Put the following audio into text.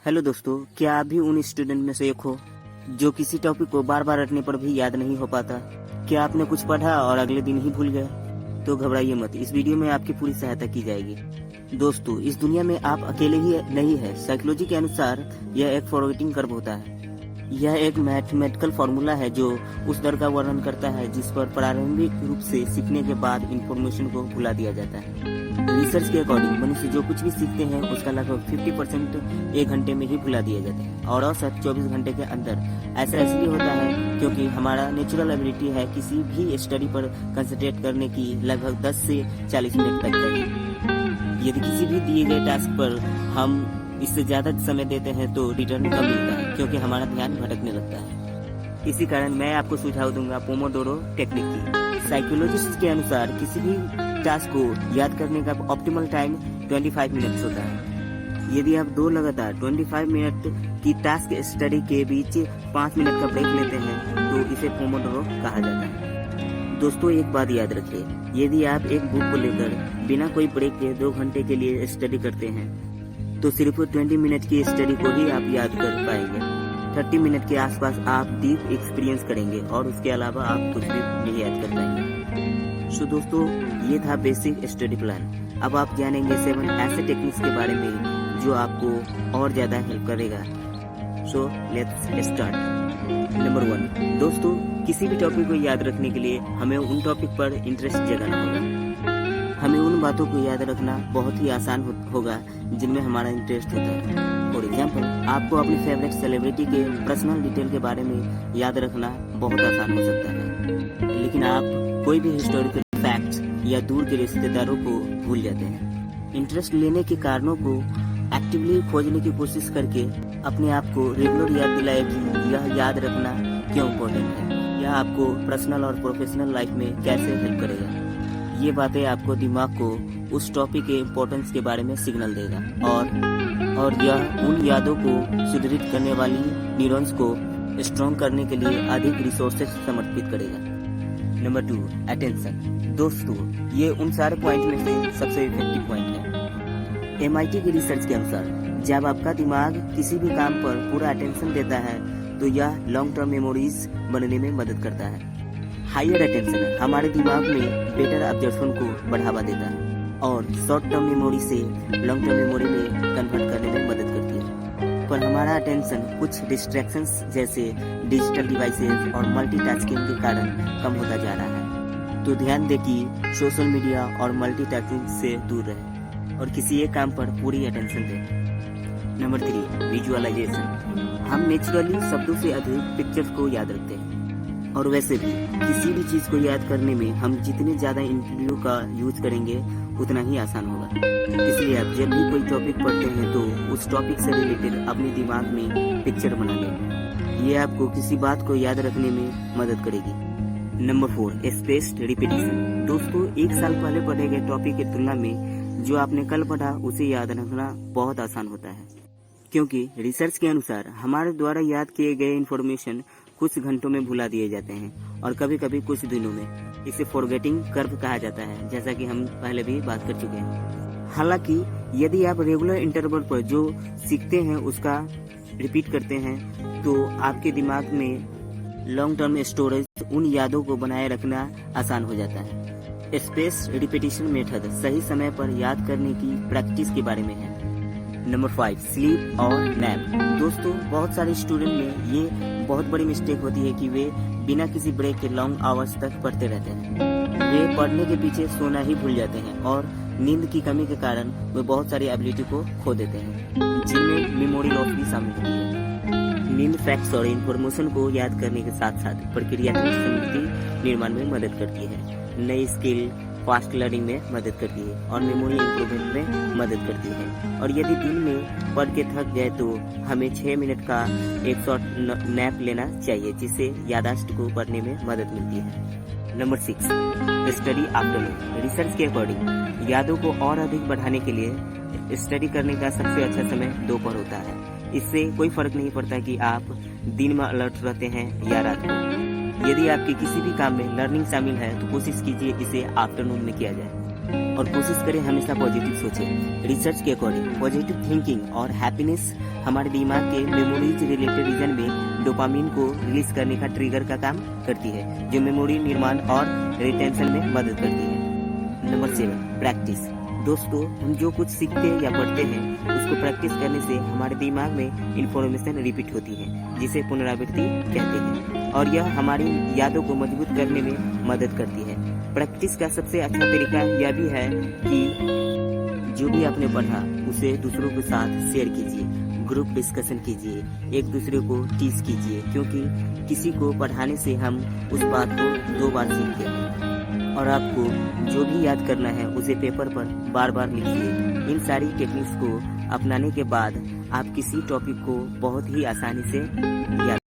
Hello दोस्तों, क्या आप भी उन स्टूडेंट में से एक हो जो किसी टॉपिक को बार बार रटने पर भी याद नहीं हो पाता? क्या आपने कुछ पढ़ा और अगले दिन ही भूल गए? तो घबराइए मत, इस वीडियो में आपकी पूरी सहायता की जाएगी। दोस्तों, इस दुनिया में आप अकेले ही नहीं है। साइकोलॉजी के अनुसार यह एक फॉरगेटिंग कर्व होता है। यह एक मैथमेटिकल फॉर्मूला है जो उस दर का वर्णन करता है जिस पर प्रारंभिक रूप से सीखने के बाद इंफॉर्मेशन को भुला दिया जाता है। रिसर्च के अकॉर्डिंग मनुष्य जो कुछ भी सीखते हैं उसका लगभग 50% एक घंटे में ही भुला दिया जाता है और औसत 24 घंटे के अंदर। ऐसा इसलिए होता है क्योंकि हमारा नेचुरल एबिलिटी है किसी भी स्टडी पर कंसंट्रेट करने की लगभग 10 से 40 मिनट तक चाहिए। यदि किसी भी दिए गए टास्क पर हम इससे ज्यादा समय देते हैं तो रिटर्न कम मिलता है क्योंकि हमारा ध्यान भटकने लगता है। इसी कारण मैं आपको सुझाव दूंगा पोमोडोरो टेक्निक की। साइकोलॉजिस्ट के अनुसार किसी भी टास्क को याद करने का ऑप्टिमल टाइम 25 मिनट्स होता है। यदि आप दो लगातार 25 मिनट की टास्क स्टडी के बीच 5 मिनट का ब्रेक लेते हैं तो इसे पोमोडोरो कहा जाता है। दोस्तों, एक बात याद रखिए, यदि आप एक बुक को लेकर बिना कोई ब्रेक के 2 घंटे के लिए स्टडी करते हैं तो सिर्फ 20 मिनट की स्टडी को ही आप याद कर पाएंगे। 30 मिनट के आसपास आप डीप एक्सपीरियंस करेंगे और उसके अलावा आप कुछ भी नहीं याद कर पाएंगे। सो दोस्तों, ये था बेसिक स्टडी प्लान। अब आप जानेंगे 7 ऐसे टेक्निक्स के बारे में जो आपको और ज्यादा हेल्प करेगा। So let's start. नंबर 1, दोस्तों, किसी भी टॉपिक को याद रखने के लिए हमें उन टॉपिक पर इंटरेस्ट जगाना होगा। हमें उन बातों को याद रखना बहुत ही आसान होगा जिनमें हमारा इंटरेस्ट होता है। फॉर एग्जाम्पल, आपको अपनी फेवरेट सेलिब्रिटी के पर्सनल डिटेल के बारे में याद रखना बहुत आसान हो सकता है, लेकिन आप कोई भी हिस्टोरिकल फैक्ट्स या दूर के रिश्तेदारों को भूल जाते हैं। इंटरेस्ट लेने के कारणों को एक्टिवली खोजने की कोशिश करके अपने आप को रेगुलर याद दिलाए कि यह याद रखना क्यों इम्पोर्टेंट है, यह आपको पर्सनल और प्रोफेशनल लाइफ में कैसे हेल्प करेगा। ये बातें आपको दिमाग को उस टॉपिक के इम्पोर्टेंस के बारे में सिग्नल देगा और यह उन यादों को सुदृढ़ करने वाली न्यूरॉन्स को स्ट्रॉन्ग करने के लिए अधिक रिसोर्सेज समर्पित करेगा। Number 2, attention. दोस्तों, ये उन सारे पॉइंट में से सबसे इफेक्टिव पॉइंट है। MIT की रिसर्च के अनुसार जब आपका दिमाग किसी भी काम पर पूरा अटेंशन देता है तो यह लॉन्ग टर्म मेमोरीज बनने में मदद करता है। हायर अटेंशन हमारे दिमाग में बेटर ऑब्जर्वेशन को बढ़ावा देता है और शॉर्ट टर्म मेमोरी से लॉन्ग टर्म मेमोरी में कन्वर्ट करने में मदद करती है। पर हमारा अटेंशन कुछ डिस्ट्रैक्शंस जैसे डिजिटल डिवाइसेस और मल्टीटास्किंग के कारण कम होता जा रहा है। तो ध्यान दें कि सोशल मीडिया और मल्टीटास्किंग से दूर रहें और किसी एक काम पर पूरी अटेंशन दें। Number 3, visualisation. हम नेचुरली शब्दों से अधिक पिक्चर्स को याद रखते हैं और वैसे भी किसी भी चीज को याद करने में हम जितने ज्यादा इंटरव्यू का यूज करेंगे उतना ही आसान होगा। इसलिए आप जब भी कोई टॉपिक पढ़ते हैं तो उस टॉपिक से रिलेटेड अपने दिमाग में पिक्चर बना लें। ये आपको किसी बात को याद रखने में मदद करेगी। Number 4, spaced repetition. दोस्तों, 1 साल पहले पढ़े गए टॉपिक की तुलना में जो आपने कल पढ़ा उसे याद रखना बहुत आसान होता है, क्योंकि रिसर्च के अनुसार हमारे द्वारा याद किए गए इन्फॉर्मेशन कुछ घंटों में भुला दिए जाते हैं और कभी कभी कुछ दिनों में। इसे फॉरगेटिंग कर्व कहा जाता है, जैसा कि हम पहले भी बात कर चुके हैं। हालांकि यदि आप रेगुलर इंटरवल पर जो सीखते हैं उसका रिपीट करते हैं तो आपके दिमाग में लॉन्ग टर्म स्टोरेज उन यादों को बनाए रखना आसान हो जाता है। स्पेस रिपीटिशन मेथड सही समय पर याद करने की प्रैक्टिस के बारे में है। नंबर 5, स्लीप और नैप। दोस्तों, बहुत सारे स्टूडेंट में ये बहुत बड़ी मिस्टेक होती है कि वे बिना किसी ब्रेक के लॉन्ग आवर्स तक पढ़ते रहते हैं। वे पढ़ने के पीछे सोना ही भूल जाते हैं और नींद की कमी के कारण वे बहुत सारी एबिलिटी को खो देते हैं, जिनमें मेमोरी लॉस भी शामिल होती है। नींद फैक्ट्स और इन्फॉर्मेशन को याद करने के साथ साथ प्रक्रियात्मक स्मृति निर्माण में मदद करती है, नई स्किल फास्ट लर्निंग में मदद करती है और मेमोरी इम्प्रूवमेंट में मदद करती है। और यदि दिन में पढ़ के थक जाए तो हमें 6 मिनट का एक शॉर्ट नैप लेना चाहिए, जिससे याददाश्त को पढ़ने में मदद मिलती है। Number 6, study afternoon. रिसर्च के अकॉर्डिंग यादों को और अधिक बढ़ाने के लिए स्टडी करने का सबसे अच्छा समय दोपहर होता है। इससे कोई फर्क नहीं पड़ता कि आप दिन में अलर्ट रहते हैं या रात को। यदि आपके किसी भी काम में लर्निंग शामिल है तो कोशिश कीजिए इसे आफ्टरनून में किया जाए। और कोशिश करें हमेशा पॉजिटिव सोचें। रिसर्च के अकॉर्डिंग पॉजिटिव थिंकिंग और हैप्पीनेस हमारे दिमाग के मेमोरीज रिलेटेड रीजन में डोपामिन को रिलीज करने का ट्रिगर का काम करती है, जो मेमोरी निर्माण और रिटेंशन में मदद करती है। Number 7, practice. दोस्तों, हम जो कुछ सीखते या पढ़ते हैं उसको प्रैक्टिस करने से हमारे दिमाग में इंफॉर्मेशन रिपीट होती है, जिसे पुनरावृत्ति कहते हैं, और यह हमारी यादों को मजबूत करने में मदद करती है। प्रैक्टिस का सबसे अच्छा तरीका यह भी है कि जो भी आपने पढ़ा उसे दूसरों के साथ शेयर कीजिए, ग्रुप डिस्कशन कीजिए, एक दूसरे को टीच कीजिए, क्योंकि किसी को पढ़ाने से हम उस बात को 2 बार सीखते हैं। और आपको जो भी याद करना है उसे पेपर पर बार बार लिखिए। इन सारी टेक्निक्स को अपनाने के बाद आप किसी टॉपिक को बहुत ही आसानी से याद